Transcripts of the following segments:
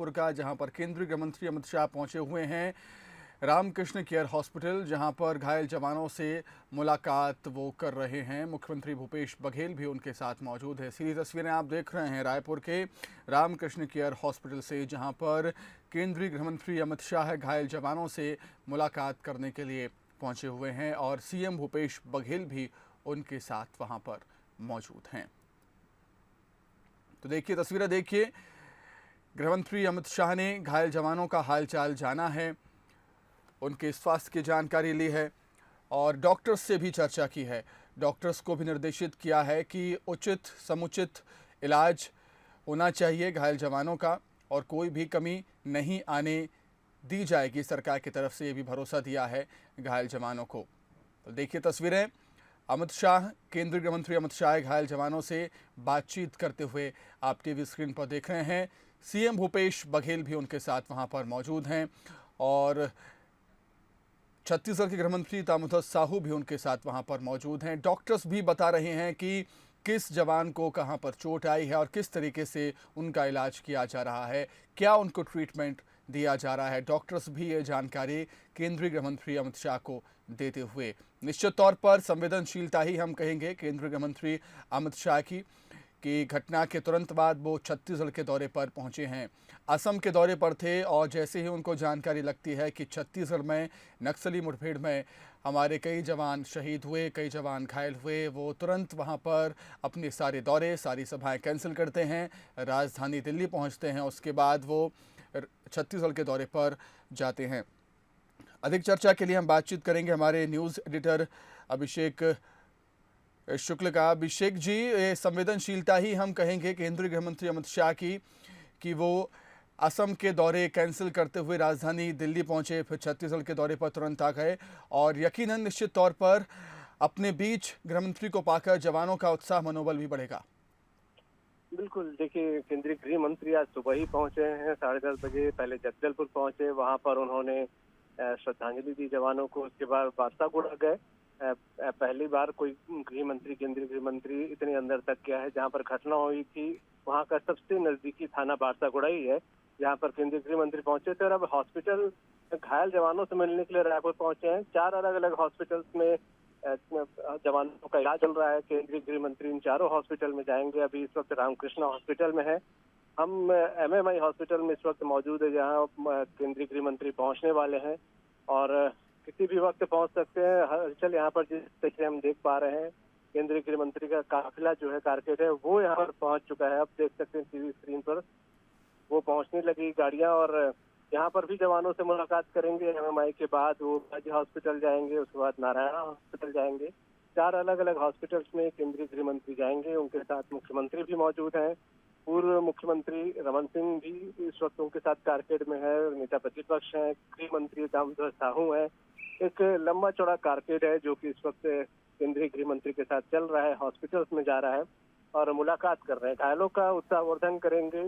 रायपुर का, जहां पर केंद्रीय गृह मंत्री अमित शाह पहुंचे हुए हैं रामकृष्ण केयर हॉस्पिटल, जहां पर घायल जवानों से मुलाकात वो कर रहे हैं। मुख्यमंत्री भूपेश बघेल भी उनके साथ मौजूद है। सीधी तस्वीरें आप देख रहे हैं रायपुर के रामकृष्ण केयर हॉस्पिटल से, जहां पर केंद्रीय गृह मंत्री अमित शाह घायल जवानों से मुलाकात करने के लिए पहुंचे हुए हैं और सीएम भूपेश बघेल भी उनके साथ वहां पर मौजूद हैं। तो देखिए, तस्वीरें देखिए। गृहमंत्री अमित शाह ने घायल जवानों का हालचाल जाना है, उनके स्वास्थ्य की जानकारी ली है और डॉक्टर्स से भी चर्चा की है। डॉक्टर्स को भी निर्देशित किया है कि उचित समुचित इलाज होना चाहिए घायल जवानों का और कोई भी कमी नहीं आने दी जाएगी। सरकार की तरफ से ये भी भरोसा दिया है घायल जवानों को। तो देखिए तस्वीरें, अमित शाह, केंद्रीय गृह मंत्री अमित शाह घायल जवानों से बातचीत करते हुए आप टीवी स्क्रीन पर देख रहे हैं। सीएम भूपेश बघेल भी उनके साथ वहां पर मौजूद हैं और छत्तीसगढ़ के गृह मंत्री ताम्रध्वज साहू भी उनके साथ वहां पर मौजूद हैं। डॉक्टर्स भी बता रहे हैं कि किस जवान को कहां पर चोट आई है और किस तरीके से उनका इलाज किया जा रहा है, क्या उनको ट्रीटमेंट दिया जा रहा है। डॉक्टर्स भी ये जानकारी केंद्रीय गृह मंत्री अमित शाह को देते हुए, निश्चित तौर पर संवेदनशीलता ही हम कहेंगे केंद्रीय गृह मंत्री अमित शाह की घटना के तुरंत बाद वो छत्तीसगढ़ के दौरे पर पहुंचे हैं। असम के दौरे पर थे और जैसे ही उनको जानकारी लगती है कि छत्तीसगढ़ में नक्सली मुठभेड़ में हमारे कई जवान शहीद हुए, कई जवान घायल हुए, वो तुरंत वहां पर अपने सारे दौरे, सारी सभाएं कैंसिल करते हैं, राजधानी दिल्ली पहुंचते हैं। उसके बाद वो छत्तीसगढ़ के दौरे पर जाते हैं। अधिक चर्चा के लिए हम बातचीत करेंगे हमारे न्यूज़ एडिटर अभिषेक शुक्ल का। अभिषेक जी, ये संवेदनशीलता ही हम कहेंगे केंद्रीय गृह मंत्री अमित शाह की कि वो असम के दौरे कैंसिल करते हुए राजधानी दिल्ली पहुंचे, फिर छत्तीसगढ़ के दौरे पर तुरंत आ गए और यकीनन निश्चित तौर पर अपने बीच गृह मंत्री को पाकर जवानों का उत्साह मनोबल भी बढ़ेगा। बिल्कुल, देखिए केंद्रीय गृह मंत्री आज सुबह ही पहुंचे हैं 10:30 बजे। पहले जगदलपुर पहुंचे, वहां पर उन्होंने श्रद्धांजलि दी जवानों को। उसके बाद बासागुड़ा गए। पहली बार कोई गृह मंत्री, केंद्रीय गृह मंत्री इतने अंदर तक गया है। जहां पर घटना हुई थी वहां का सबसे नजदीकी थाना बासागुड़ा ही है, जहां पर केंद्रीय गृह मंत्री पहुंचे थे और अब हॉस्पिटल घायल जवानों से मिलने के लिए रायपुर पहुंचे हैं। 4 अलग अलग हॉस्पिटल्स में जवानों का इलाज चल रहा है। केंद्रीय गृह मंत्री इन चारों हॉस्पिटल में जाएंगे। अभी इस वक्त रामकृष्ण हॉस्पिटल में है, हम एमएमआई हॉस्पिटल में इस वक्त मौजूद है, जहां केंद्रीय गृह मंत्री पहुंचने वाले हैं और किसी भी वक्त पहुंच सकते हैं। हलचल यहाँ पर जिस तरीके हम देख पा रहे हैं, केंद्रीय गृह मंत्री का काफिला जो है, कारकेट है, वो यहाँ पर पहुंच चुका है। अब देख सकते हैं टीवी स्क्रीन पर वो पहुंचने लगी गाड़ियां और यहाँ पर भी जवानों से मुलाकात करेंगे। एमएमआई के बाद वो राज्य हॉस्पिटल जाएंगे, उसके बाद नारायणा हॉस्पिटल जाएंगे। 4 अलग अलग हॉस्पिटल्स में केंद्रीय गृह मंत्री जाएंगे। उनके साथ मुख्यमंत्री भी मौजूद हैं। पूर्व मुख्यमंत्री रमन सिंह भी इस वक्त उनके साथ कारकेड में है। नेता प्रतिपक्ष हैं, गृह मंत्री ताम्रध्वज साहू है। एक लंबा चौड़ा कारकेड है जो कि इस वक्त केंद्रीय गृह मंत्री के साथ चल रहा है, हॉस्पिटल्स में जा रहा है और मुलाकात कर रहे हैं। घायलों का उत्साहवर्धन करेंगे,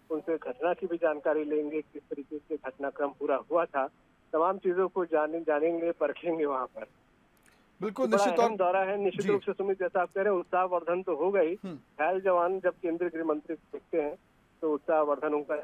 उनसे घटना की भी जानकारी लेंगे, किस तरीके से घटनाक्रम पूरा हुआ था, तमाम चीजों को जानेंगे, परखेंगे वहां पर। बिल्कुल, बड़ा निश्चित अहम दौरा है। निश्चित रूप से सुमित, जैसा आप कह रहे हैं, उत्साहवर्धन तो होगा ही। घायल जवान जब केंद्रीय गृह मंत्री देखते हैं तो उत्साहवर्धन उनका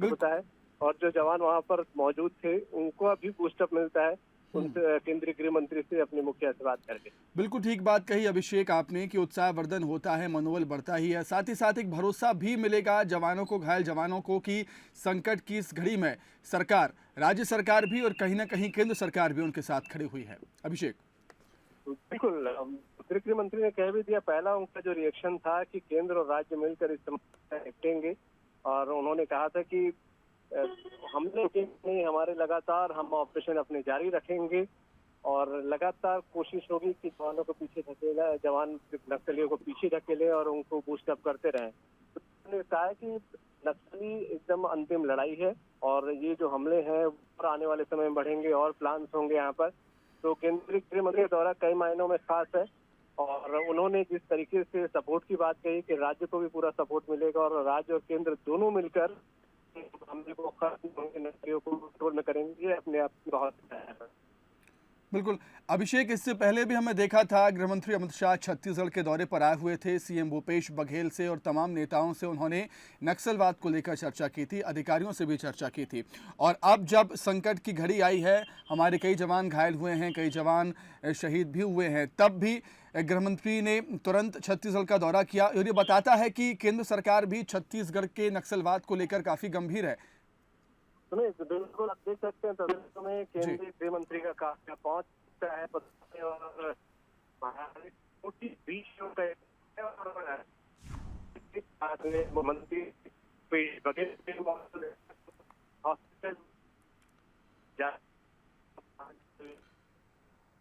होता है और जो जवान वहां पर मौजूद थे उनको अभी बूस्टअप मिलता है उनसे, केंद्रीय गृह मंत्री से अपने मुखिया से बात करके। बिल्कुल ठीक बात कही अभिषेक आपने कि उत्साहवर्धन होता है, मनोबल बढ़ता ही है, साथ ही साथ एक भरोसा भी मिलेगा जवानों को, घायल जवानों को, कि संकट की इस घड़ी में सरकार, राज्य सरकार भी और कहीं ना कहीं केंद्र सरकार भी उनके साथ खड़ी हुई है। अभिषेक, बिल्कुल, गृह मंत्री ने कह भी दिया। पहला उनका जो रिएक्शन था कि केंद्र और राज्य मिलकर इस समस्या निपटेंगे और उन्होंने कहा था कि हमले नहीं, हमारे लगातार हम ऑपरेशन अपने जारी रखेंगे और लगातार कोशिश होगी कि जवानों को पीछे धकेला, जवान नक्सलियों को पीछे धकेले और उनको बूस्टअप करते रहें। तो उन्होंने कहा कि नक्सली एकदम अंतिम लड़ाई है और ये जो हमले हैं और आने वाले समय में बढ़ेंगे और प्लान्स होंगे यहाँ पर। तो केंद्रीय गृह मंत्री का दौरा कई मायनों में खास है और उन्होंने जिस तरीके से सपोर्ट की बात कही कि राज्य को भी पूरा सपोर्ट मिलेगा और राज्य और केंद्र दोनों मिलकर हमले को खत्म होंगे, नक्सलियों को कंट्रोल में करेंगे, अपने आप बहुत बिल्कुल। अभिषेक, इससे पहले भी हमें देखा था गृह मंत्री अमित शाह छत्तीसगढ़ के दौरे पर आए हुए थे। सीएम भूपेश बघेल से और तमाम नेताओं से उन्होंने नक्सलवाद को लेकर चर्चा की थी, अधिकारियों से भी चर्चा की थी। और अब जब संकट की घड़ी आई है, हमारे कई जवान घायल हुए हैं, कई जवान शहीद भी हुए हैं, तब भी गृह मंत्री ने तुरंत छत्तीसगढ़ का दौरा किया और ये बताता है कि केंद्र सरकार भी छत्तीसगढ़ के नक्सलवाद को लेकर काफ़ी गंभीर है। सुनिए, बिल्कुल आप देख सकते हैं तस्वीरों में केंद्रीय गृह मंत्री का काफी पहुंच है और मंत्री हॉस्पिटल।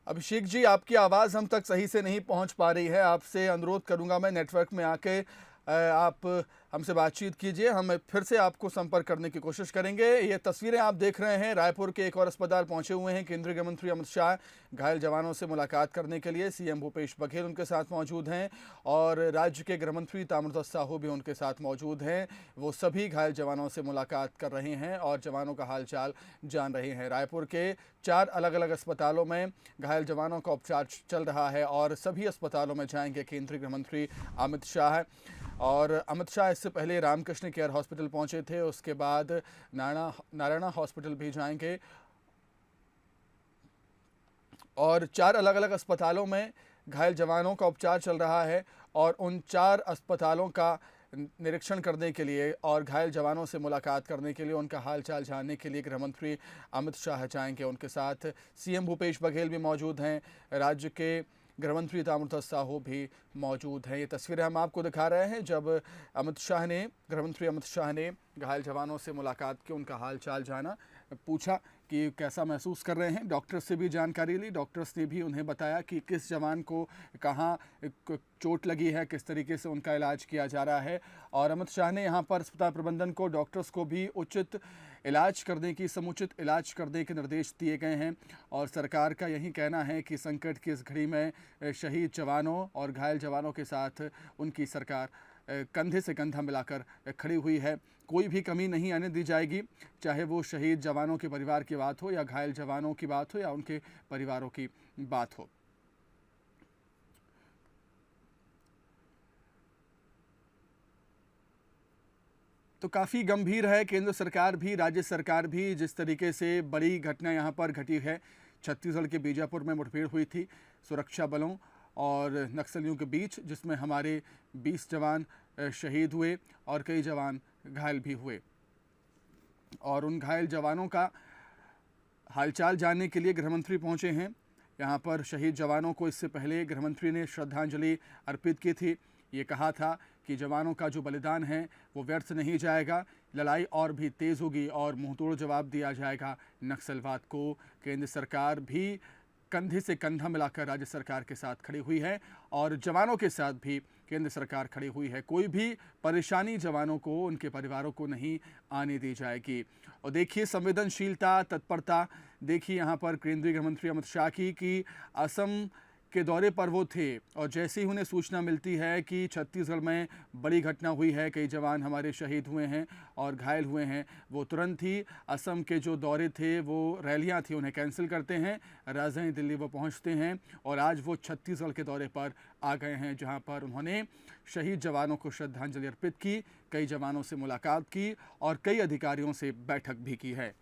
अभिषेक जी, आपकी आवाज़ हम तक सही से नहीं पहुंच पा रही है। आपसे अनुरोध करूंगा मैं, नेटवर्क में आके आप हमसे बातचीत कीजिए, हम फिर से आपको संपर्क करने की कोशिश करेंगे। ये तस्वीरें आप देख रहे हैं, रायपुर के एक और अस्पताल पहुंचे हुए हैं केंद्रीय गृह मंत्री अमित शाह घायल जवानों से मुलाकात करने के लिए। सीएम भूपेश बघेल उनके साथ मौजूद हैं और राज्य के गृह मंत्री ताम्रध्वज साहू भी उनके साथ मौजूद हैं। वो सभी घायल जवानों से मुलाकात कर रहे हैं और जवानों का हालचाल जान रहे हैं। रायपुर के 4 अलग अलग अस्पतालों में घायल जवानों का उपचार चल रहा है और सभी अस्पतालों में जाएंगे केंद्रीय गृह मंत्री अमित शाह। और अमित शाह इससे पहले रामकृष्ण केयर हॉस्पिटल पहुंचे थे, उसके बाद नारायणा हॉस्पिटल भी जाएंगे और 4 अलग अलग अस्पतालों में घायल जवानों का उपचार चल रहा है और उन 4 अस्पतालों का निरीक्षण करने के लिए और घायल जवानों से मुलाकात करने के लिए, उनका हालचाल जानने के लिए गृह मंत्री अमित शाह जाएंगे। उनके साथ सीएम भूपेश बघेल भी मौजूद हैं, राज्य के गृह मंत्री ताम्रध्वज साहू भी मौजूद हैं। ये तस्वीरें हम आपको दिखा रहे हैं जब गृह मंत्री अमित शाह ने घायल जवानों से मुलाकात की, उनका हालचाल जाना, पूछा कि कैसा महसूस कर रहे हैं। डॉक्टर से भी जानकारी ली, डॉक्टर्स ने भी उन्हें बताया कि किस जवान को कहाँ चोट लगी है, किस तरीके से उनका इलाज किया जा रहा है। और अमित शाह ने यहाँ पर अस्पताल प्रबंधन को, डॉक्टर्स को भी उचित इलाज करने की, समुचित इलाज करने के निर्देश दिए गए हैं। और सरकार का यही कहना है कि संकट की इस घड़ी में शहीद जवानों और घायल जवानों के साथ उनकी सरकार कंधे से कंधा मिलाकर खड़ी हुई है। कोई भी कमी नहीं आने दी जाएगी, चाहे वो शहीद जवानों के परिवार की बात हो या घायल जवानों की बात हो या उनके परिवारों की बात हो। तो काफ़ी गंभीर है, केंद्र सरकार भी, राज्य सरकार भी, जिस तरीके से बड़ी घटना यहाँ पर घटी है। छत्तीसगढ़ के बीजापुर में मुठभेड़ हुई थी सुरक्षा बलों और नक्सलियों के बीच, जिसमें हमारे 20 जवान शहीद हुए और कई जवान घायल भी हुए। और उन घायल जवानों का हालचाल जानने के लिए गृह मंत्री पहुंचे हैं यहाँ पर। शहीद जवानों को इससे पहले गृह मंत्री ने श्रद्धांजलि अर्पित की थी। ये कहा था कि जवानों का जो बलिदान है वो व्यर्थ नहीं जाएगा, लड़ाई और भी तेज़ होगी और मुंहतोड़ जवाब दिया जाएगा नक्सलवाद को। केंद्र सरकार भी कंधे से कंधा मिलाकर राज्य सरकार के साथ खड़ी हुई है और जवानों के साथ भी केंद्र सरकार खड़ी हुई है। कोई भी परेशानी जवानों को, उनके परिवारों को नहीं आने दी जाएगी। और देखिए संवेदनशीलता, तत्परता देखिए यहाँ पर केंद्रीय गृह मंत्री अमित शाह की कि असम के दौरे पर वो थे और जैसे ही उन्हें सूचना मिलती है कि छत्तीसगढ़ में बड़ी घटना हुई है, कई जवान हमारे शहीद हुए हैं और घायल हुए हैं, वो तुरंत ही असम के जो दौरे थे, वो रैलियां थी, उन्हें कैंसिल करते हैं, राजधानी दिल्ली वो पहुंचते हैं और आज वो छत्तीसगढ़ के दौरे पर आ गए हैं, जहां पर उन्होंने शहीद जवानों को श्रद्धांजलि अर्पित की, कई जवानों से मुलाकात की और कई अधिकारियों से बैठक भी की है।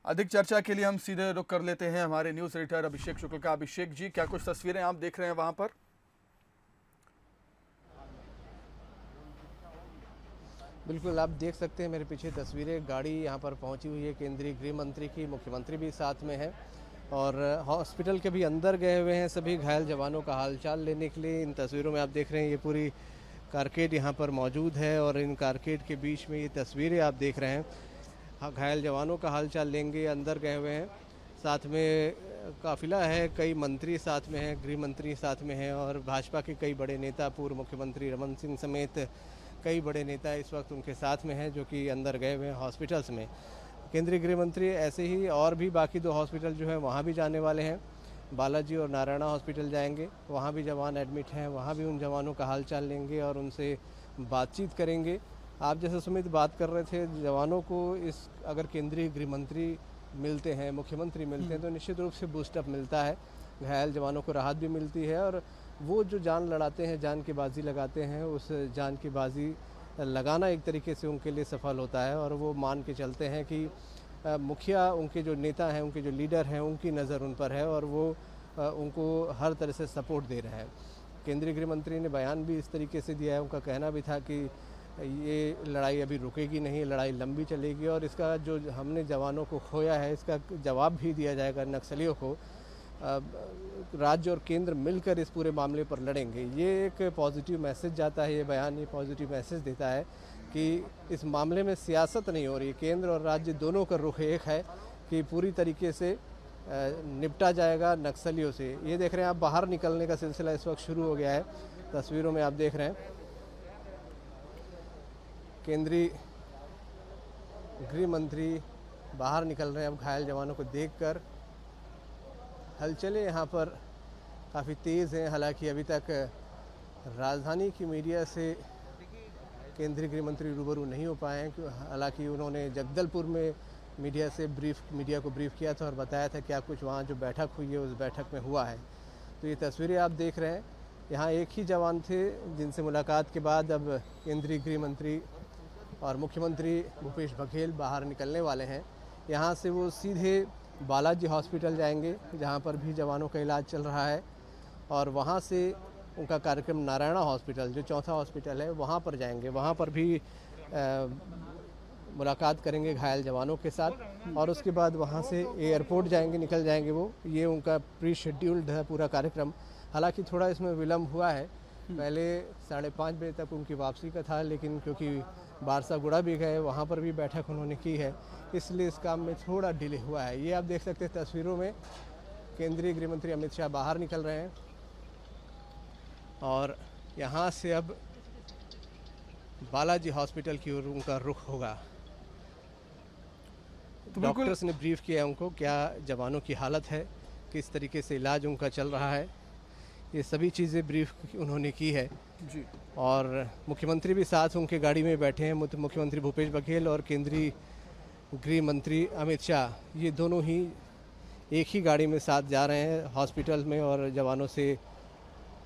अधिक चर्चा के लिए हम सीधे रुख कर लेते हैं हमारे न्यूज़ एडिटर अभिषेक शुक्ल का। अभिषेक जी, क्या कुछ तस्वीरें आप देख रहे हैं वहां पर? बिल्कुल, आप देख सकते हैं मेरे पीछे तस्वीरें। गाड़ी यहाँ पर पहुंची हुई है केंद्रीय गृह मंत्री की, मुख्यमंत्री भी साथ में है और हॉस्पिटल के भी अंदर गए हुए हैं सभी घायल जवानों का हालचाल लेने के लिए। इन तस्वीरों में आप देख रहे हैं ये पूरी कारकेड यहाँ पर मौजूद है और इन कारकेड के बीच में ये तस्वीरें आप देख रहे हैं। घायल जवानों का हालचाल लेंगे, अंदर गए हुए हैं, साथ में काफिला है, कई मंत्री साथ में हैं, गृह मंत्री साथ में हैं और भाजपा के कई बड़े नेता, पूर्व मुख्यमंत्री रमन सिंह समेत कई बड़े नेता इस वक्त उनके साथ में हैं जो कि अंदर गए हुए हैं हॉस्पिटल्स में। केंद्रीय गृह मंत्री ऐसे ही और भी बाकी 2 हॉस्पिटल जो है वहाँ भी जाने वाले हैं। बालाजी और नारायणा हॉस्पिटल जाएंगे, वहाँ भी जवान एडमिट हैं, वहाँ भी उन जवानों का हालचाल लेंगे और उनसे बातचीत करेंगे। आप जैसे सुमित बात कर रहे थे, जवानों को इस अगर केंद्रीय गृह मंत्री मिलते हैं, मुख्यमंत्री मिलते हैं तो निश्चित रूप से बूस्टअप मिलता है, घायल जवानों को राहत भी मिलती है और वो जो जान लड़ाते हैं, जान की बाजी लगाते हैं, उस जान की बाजी लगाना एक तरीके से उनके लिए सफल होता है और वो मान के चलते हैं कि मुखिया, उनके जो नेता हैं, उनके जो लीडर हैं, उनकी नज़र उन पर है और वो उनको हर तरह से सपोर्ट दे रहे हैं। केंद्रीय गृह मंत्री ने बयान भी इस तरीके से दिया है, उनका कहना भी था कि ये लड़ाई अभी रुकेगी नहीं, लड़ाई लंबी चलेगी और इसका जो हमने जवानों को खोया है इसका जवाब भी दिया जाएगा नक्सलियों को। राज्य और केंद्र मिलकर इस पूरे मामले पर लड़ेंगे। ये एक पॉजिटिव मैसेज जाता है, ये बयान ये पॉजिटिव मैसेज देता है कि इस मामले में सियासत नहीं हो रही, केंद्र और राज्य दोनों का रुख एक है कि पूरी तरीके से निपटा जाएगा नक्सलियों से। ये देख रहे हैं आप, बाहर निकलने का सिलसिला इस वक्त शुरू हो गया है। तस्वीरों में आप देख रहे हैं केंद्रीय गृह मंत्री बाहर निकल रहे हैं अब घायल जवानों को देखकर। हलचलें यहाँ पर काफ़ी तेज़ हैं, हालांकि अभी तक राजधानी की मीडिया से केंद्रीय गृह मंत्री रूबरू नहीं हो पाए हैं। हालांकि उन्होंने जगदलपुर में मीडिया को ब्रीफ किया था और बताया था क्या कुछ वहाँ जो बैठक हुई है उस बैठक में हुआ है। तो ये तस्वीरें आप देख रहे हैं, यहाँ एक ही जवान थे जिनसे मुलाकात के बाद अब केंद्रीय गृह मंत्री और मुख्यमंत्री भूपेश बघेल बाहर निकलने वाले हैं। यहाँ से वो सीधे बालाजी हॉस्पिटल जाएंगे जहाँ पर भी जवानों का इलाज चल रहा है और वहाँ से उनका कार्यक्रम नारायणा हॉस्पिटल जो चौथा हॉस्पिटल है वहाँ पर जाएंगे। वहाँ पर भी मुलाकात करेंगे घायल जवानों के साथ और उसके बाद वहाँ से एयरपोर्ट जाएंगे, निकल जाएंगे वो। ये उनका प्री शेड्यूल्ड है पूरा कार्यक्रम। हालांकि थोड़ा इसमें विलम्ब हुआ है, पहले 5:30 बजे तक उनकी वापसी का था, लेकिन क्योंकि बारसागुड़ा भी गए, वहाँ पर भी बैठक उन्होंने की है, इसलिए इस काम में थोड़ा डिले हुआ है। ये आप देख सकते हैं तस्वीरों में, केंद्रीय गृह मंत्री अमित शाह बाहर निकल रहे हैं और यहाँ से अब बालाजी हॉस्पिटल की ओर उनका रुख होगा। तो डॉक्टर्स ने ब्रीफ किया उनको क्या जवानों की हालत है, किस तरीके से इलाज उनका चल रहा है, ये सभी चीज़ें ब्रीफ उन्होंने की है जी। और मुख्यमंत्री भी साथ उनके गाड़ी में बैठे हैं। मुख्यमंत्री भूपेश बघेल और केंद्रीय गृह मंत्री अमित शाह, ये दोनों ही एक ही गाड़ी में साथ जा रहे हैं हॉस्पिटल में और जवानों से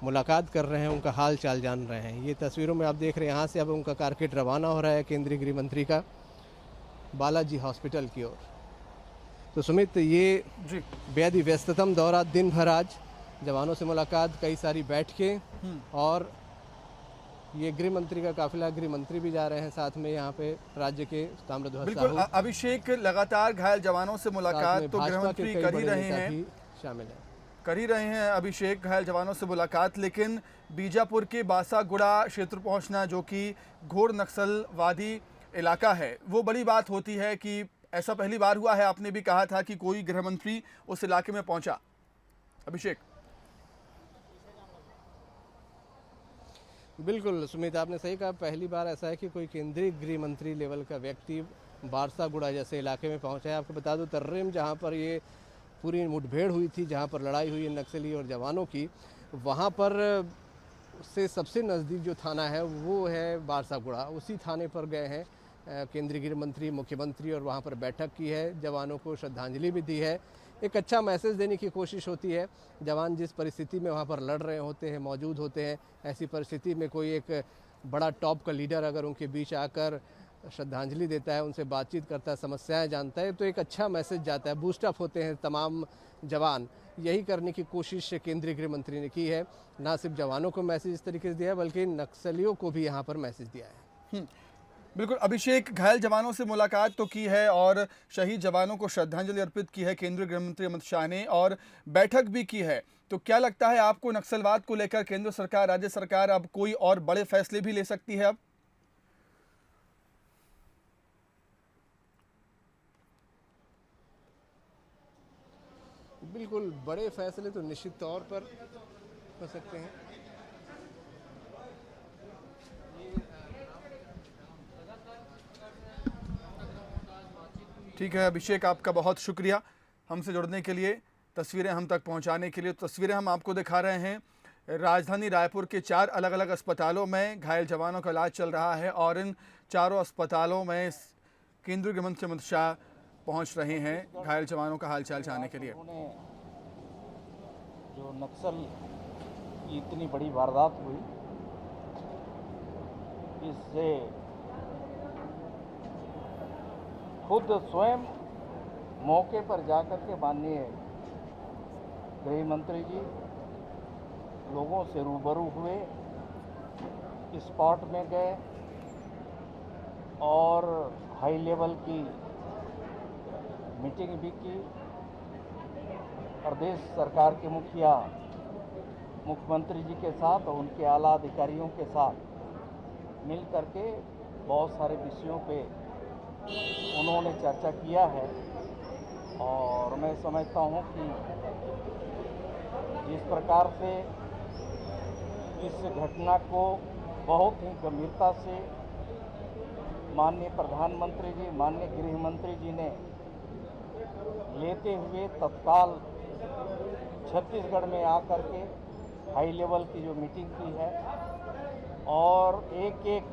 मुलाकात कर रहे हैं, उनका हाल चाल जान रहे हैं। ये तस्वीरों में आप देख रहे हैं, यहाँ से अब उनका कारकेट रवाना हो रहा है केंद्रीय गृह मंत्री का बालाजी हॉस्पिटल की ओर। तो सुमित, ये बेहद ही व्यस्ततम दौरा, दिन भर आज जवानों से मुलाकात, कई सारी बैठकें और ये गृह मंत्री का काफिला, गृह मंत्री भी जा रहे हैं साथ में यहाँ पे राज्य के ताम्रध्वज साहू। अभिषेक, लगातार घायल जवानों से मुलाकात तो गृह मंत्री कर ही रहे हैं, शामिल है, कर ही रहे हैं अभिषेक घायल जवानों से मुलाकात, लेकिन बीजापुर के बासागुड़ा क्षेत्र पहुंचना जो कि घोर नक्सलवादी इलाका है, वो बड़ी बात होती है कि ऐसा पहली बार हुआ है। आपने भी कहा था कि कोई गृह मंत्री उस इलाके में पहुंचा। अभिषेक। बिल्कुल सुमित, आपने सही कहा, पहली बार ऐसा है कि कोई केंद्रीय गृह मंत्री लेवल का व्यक्ति बारसागुड़ा जैसे इलाके में पहुंचा है। आपको बता दूं, तर्रेम जहां पर ये पूरी मुठभेड़ हुई थी, जहां पर लड़ाई हुई है नक्सली और जवानों की, वहां पर से सबसे नज़दीक जो थाना है वो है बारसागुड़ा। उसी थाने पर गए हैं केंद्रीय गृह मंत्री, मुख्यमंत्री और वहाँ पर बैठक की है, जवानों को श्रद्धांजलि भी दी है। एक अच्छा मैसेज देने की कोशिश होती है। जवान जिस परिस्थिति में वहाँ पर लड़ रहे होते हैं, मौजूद होते हैं, ऐसी परिस्थिति में कोई एक बड़ा टॉप का लीडर अगर उनके बीच आकर श्रद्धांजलि देता है, उनसे बातचीत करता है, समस्याएं जानता है, तो एक अच्छा मैसेज जाता है, बूस्टअप होते हैं तमाम जवान। यही करने की कोशिश केंद्रीय गृह मंत्री ने की है, ना सिर्फ जवानों को मैसेज इस तरीके से दिया है बल्कि नक्सलियों को भी यहाँ पर मैसेज दिया है। बिल्कुल अभिषेक, घायल जवानों से मुलाकात तो की है और शहीद जवानों को श्रद्धांजलि अर्पित की है केंद्रीय गृह मंत्री अमित शाह ने, और बैठक भी की है। तो क्या लगता है आपको, नक्सलवाद को लेकर केंद्र सरकार, राज्य सरकार अब कोई और बड़े फैसले भी ले सकती है अब? बिल्कुल, बड़े फैसले तो निश्चित तौर पर हो सकते हैं। ठीक है अभिषेक, आपका बहुत शुक्रिया हमसे जुड़ने के लिए, तस्वीरें हम तक पहुंचाने के लिए। तस्वीरें हम आपको दिखा रहे हैं, राजधानी रायपुर के 4 अलग अलग अस्पतालों में घायल जवानों का इलाज चल रहा है और इन चारों अस्पतालों में केंद्रीय गृह मंत्री अमित शाह पहुंच रहे हैं घायल जवानों का हालचाल जानने के लिए। जो नक्सल की इतनी बड़ी वारदात हुई, इससे खुद स्वयं मौके पर जाकर के माननीय गृह मंत्री जी लोगों से रूबरू हुए, स्पॉट में गए और हाई लेवल की मीटिंग भी की। प्रदेश सरकार के मुखिया मुख्यमंत्री जी के साथ और उनके आला अधिकारियों के साथ मिल करके बहुत सारे विषयों पे उन्होंने चर्चा किया है। और मैं समझता हूं कि जिस प्रकार से इस घटना को बहुत ही गंभीरता से माननीय प्रधानमंत्री जी, माननीय गृह मंत्री जी ने लेते हुए तत्काल छत्तीसगढ़ में आकर के हाई लेवल की जो मीटिंग की है और एक एक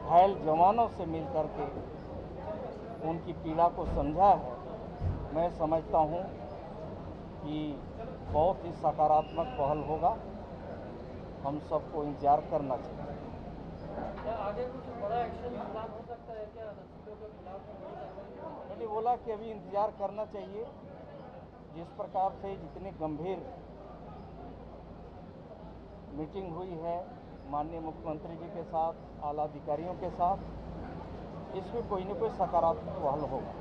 घायल जवानों से मिल कर के उनकी पीड़ा को समझा है, मैं समझता हूं कि बहुत ही सकारात्मक पहल होगा। हम सबको इंतजार करना चाहिए। क्या आगे कुछ बड़ा एक्शन प्लान हो सकता है क्या नक्सलियों के खिलाफ? मैंने बोला कि अभी इंतजार करना चाहिए। जिस प्रकार से जितनी गंभीर मीटिंग हुई है माननीय मुख्यमंत्री जी के साथ, आला अधिकारियों के साथ, इसमें कोई न कोई सकारात्मक पहल होगा।